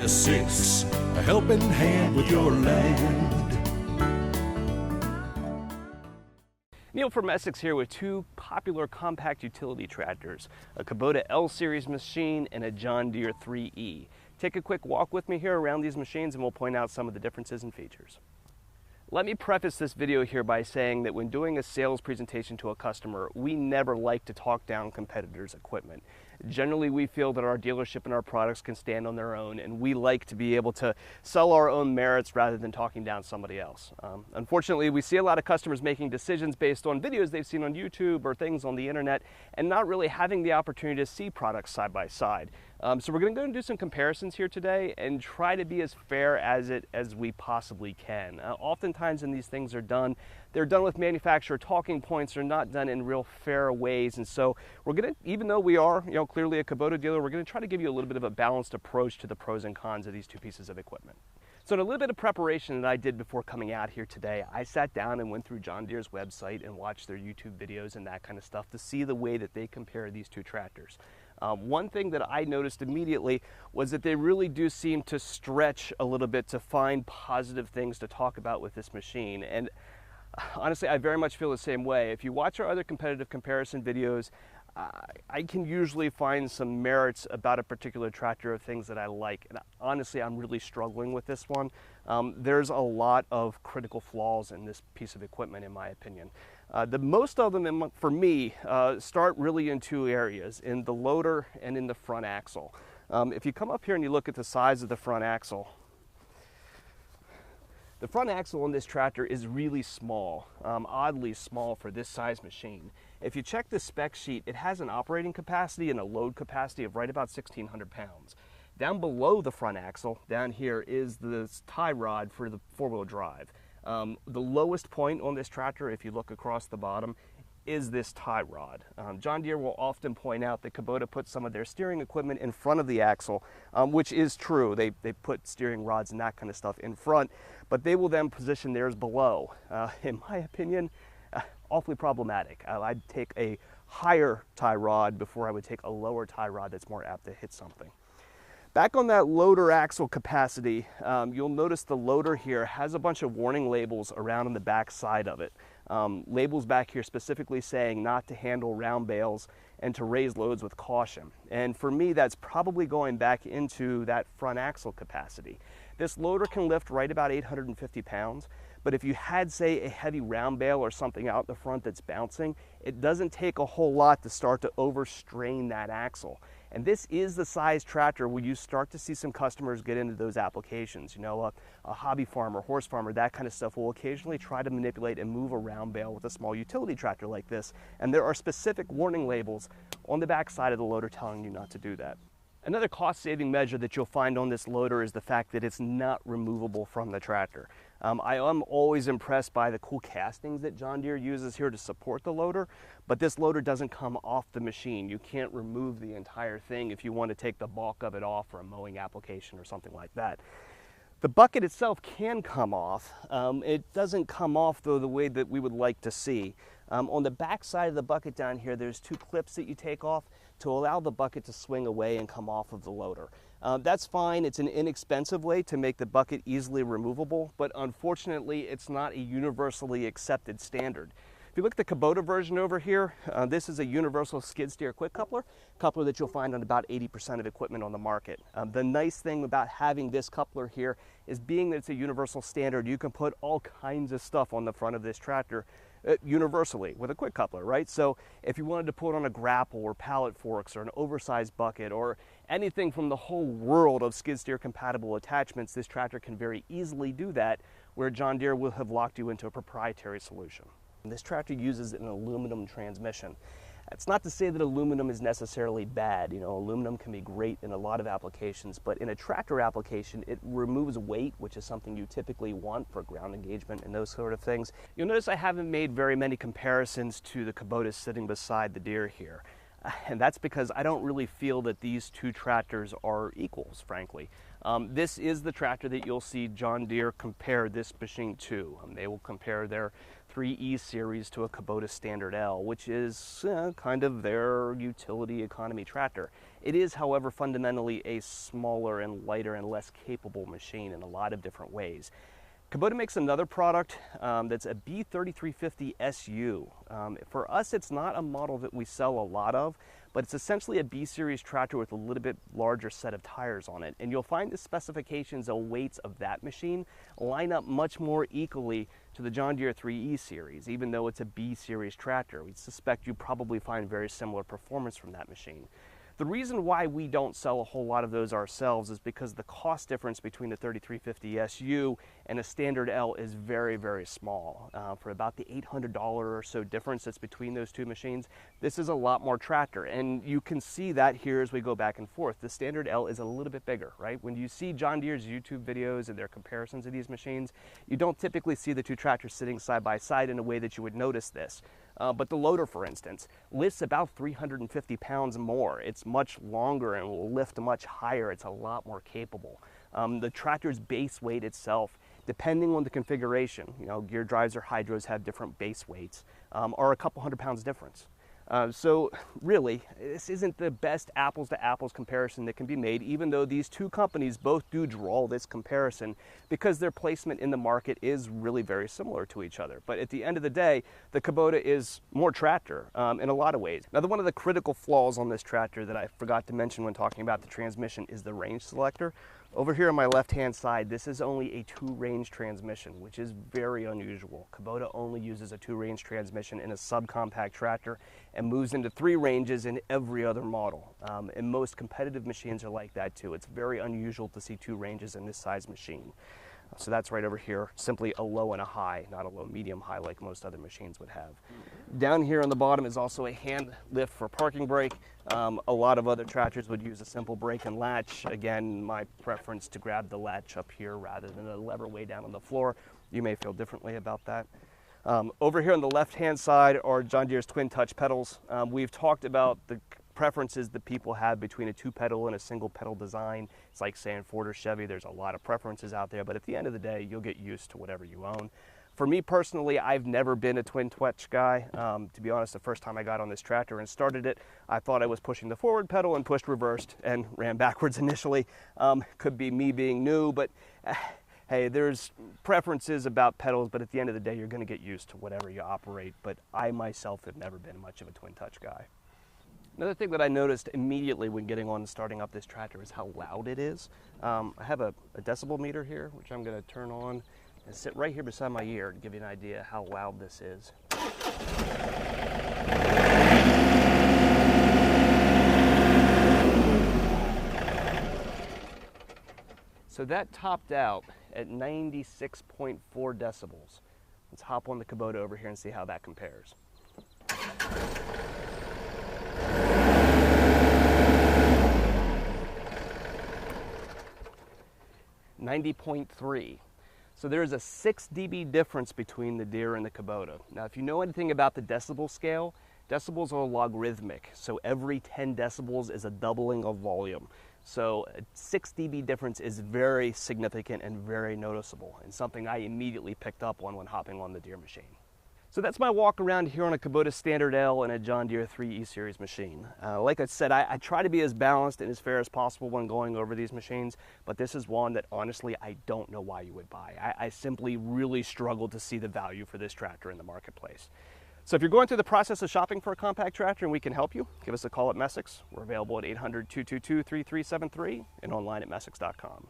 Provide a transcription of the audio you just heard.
6, a helping hand with your land. Neil from Essex here with two popular compact utility tractors, a Kubota L series machine and a John Deere 3E. Take a quick walk with me here around these machines and we'll point out some of the differences and features. Let me preface this video here by saying that when doing a sales presentation to a customer, we never like to talk down competitors' equipment. Generally, we feel that our dealership and our products can stand on their own, and we like to be able to sell our own merits rather than talking down somebody else. Unfortunately, we see a lot of customers making decisions based on videos they've seen on YouTube or things on the internet and not really having the opportunity to see products side by side. So we're going to go and do some comparisons here today and try to be as fair as we possibly can. Oftentimes when these things are done, they're done with manufacturer talking points. They're not done in real fair ways. And so we're going to, even though we are, clearly a Kubota dealer, we're going to try to give you a little bit of a balanced approach to the pros and cons of these two pieces of equipment. So in a little bit of preparation that I did before coming out here today, I sat down and went through John Deere's website and watched their YouTube videos and that kind of stuff to see the way that they compare these two tractors. One thing that I noticed immediately was that they really do seem to stretch a little bit to find positive things to talk about with this machine. And honestly, I very much feel the same way. If you watch our other competitive comparison videos, I can usually find some merits about a particular tractor of things that I like. And honestly, I'm really struggling with this one. There's a lot of critical flaws in this piece of equipment, in my opinion. The most of them, for me, start really in two areas, in the loader and in the front axle. If you come up here and you look at the size of the front axle on this tractor is really small, oddly small for this size machine. If you check the spec sheet, it has an operating capacity and a load capacity of right about 1,600 pounds. Down below the front axle, down here, is the tie rod for the four-wheel drive. The lowest point on this tractor, if you look across the bottom, is this tie rod. John Deere will often point out that Kubota puts some of their steering equipment in front of the axle, which is true. They put steering rods and that kind of stuff in front, but they will then position theirs below. In my opinion, awfully problematic. I'd take a higher tie rod before I would take a lower tie rod that's more apt to hit something. Back on that loader axle capacity, you'll notice the loader here has a bunch of warning labels around on the back side of it. Labels back here specifically saying not to handle round bales and to raise loads with caution. And for me, that's probably going back into that front axle capacity. This loader can lift right about 850 pounds, but if you had, say, a heavy round bale or something out the front that's bouncing, it doesn't take a whole lot to start to overstrain that axle. And this is the size tractor where you start to see some customers get into those applications. A hobby farmer, horse farmer, that kind of stuff will occasionally try to manipulate and move a round bale with a small utility tractor like this. And there are specific warning labels on the back side of the loader telling you not to do that. Another cost-saving measure that you'll find on this loader is the fact that it's not removable from the tractor. I am always impressed by the cool castings that John Deere uses here to support the loader, but this loader doesn't come off the machine. You can't remove the entire thing if you want to take the bulk of it off for a mowing application or something like that. The bucket itself can come off. It doesn't come off, though, the way that we would like to see. On the back side of the bucket down here, there's two clips that you take off to allow the bucket to swing away and come off of the loader. That's fine. It's an inexpensive way to make the bucket easily removable, but unfortunately, it's not a universally accepted standard. If you look at the Kubota version over here, this is a universal skid steer quick coupler that you'll find on about 80% of equipment on the market. The nice thing about having this coupler here is being that it's a universal standard, you can put all kinds of stuff on the front of this tractor universally with a quick coupler, right? So if you wanted to put on a grapple or pallet forks or an oversized bucket or anything from the whole world of skid steer compatible attachments, this tractor can very easily do that, where John Deere will have locked you into a proprietary solution. This tractor uses an aluminum transmission. That's not to say that aluminum is necessarily bad. Aluminum can be great in a lot of applications, but in a tractor application, it removes weight, which is something you typically want for ground engagement and those sort of things. You'll notice I haven't made very many comparisons to the Kubota sitting beside the Deere here. And that's because I don't really feel that these two tractors are equals, frankly. This is the tractor that you'll see John Deere compare this machine to. They will compare their 3E series to a Kubota Standard L, which is kind of their utility economy tractor. It is, however, fundamentally a smaller and lighter and less capable machine in a lot of different ways. Kubota makes another product that's a B3350 SU. For us, it's not a model that we sell a lot of, but it's essentially a B-series tractor with a little bit larger set of tires on it. And you'll find the specifications and weights of that machine line up much more equally to the John Deere 3E series, even though it's a B-series tractor. We suspect you probably find very similar performance from that machine. The reason why we don't sell a whole lot of those ourselves is because the cost difference between the 3350 SU and a standard L is very, very small. For about the $800 or so difference that's between those two machines, this is a lot more tractor. And you can see that here as we go back and forth. The standard L is a little bit bigger, right? When you see John Deere's YouTube videos and their comparisons of these machines, you don't typically see the two tractors sitting side by side in a way that you would notice this. But the loader, for instance, lifts about 350 pounds more. It's much longer and will lift much higher. It's a lot more capable. The tractor's base weight itself, depending on the configuration, gear drives or hydros have different base weights, are a couple hundred pounds difference. So really, this isn't the best apples to apples comparison that can be made, even though these two companies both do draw this comparison because their placement in the market is really very similar to each other. But at the end of the day, the Kubota is more tractor in a lot of ways. Now, one of the critical flaws on this tractor that I forgot to mention when talking about the transmission is the range selector. Over here on my left-hand side, this is only a 2-range transmission, which is very unusual. Kubota only uses a 2-range transmission in a subcompact tractor and moves into 3 ranges in every other model. And most competitive machines are like that too. It's very unusual to see 2 ranges in this size machine. So that's right over here, simply a low and a high, not a low medium high like most other machines would have. Down here on the bottom is also a hand lift for parking brake. A lot of other tractors would use a simple brake and latch. Again, my preference to grab the latch up here rather than a lever way down on the floor. You may feel differently about that. Over here on the left-hand side are John Deere's twin touch pedals. We've talked about the preferences that people have between a 2-pedal and a single pedal design. It's like saying Ford or Chevy, there's a lot of preferences out there, but at the end of the day, you'll get used to whatever you own. For me personally, I've never been a twin touch guy. To be honest, the first time I got on this tractor and started it, I thought I was pushing the forward pedal and pushed reversed and ran backwards initially. Could be me being new, but hey, there's preferences about pedals, but at the end of the day, you're gonna get used to whatever you operate. But I myself have never been much of a twin touch guy. Another thing that I noticed immediately when getting on and starting up this tractor is how loud it is. I have a decibel meter here, which I'm going to turn on and sit right here beside my ear to give you an idea how loud this is. So that topped out at 96.4 decibels. Let's hop on the Kubota over here and see how that compares. 90.3. So there's a 6 dB difference between the Deere and the Kubota. Now, if you know anything about the decibel scale, decibels are logarithmic. So every 10 decibels is a doubling of volume. So a 6 dB difference is very significant and very noticeable, and something I immediately picked up on when hopping on the Deere machine. So that's my walk around here on a Kubota Standard L and a John Deere 3E series machine. Like I said, I try to be as balanced and as fair as possible when going over these machines, but this is one that honestly I don't know why you would buy. I simply really struggle to see the value for this tractor in the marketplace. So if you're going through the process of shopping for a compact tractor and we can help you, give us a call at Messick's. We're available at 800-222-3373 and online at messick's.com.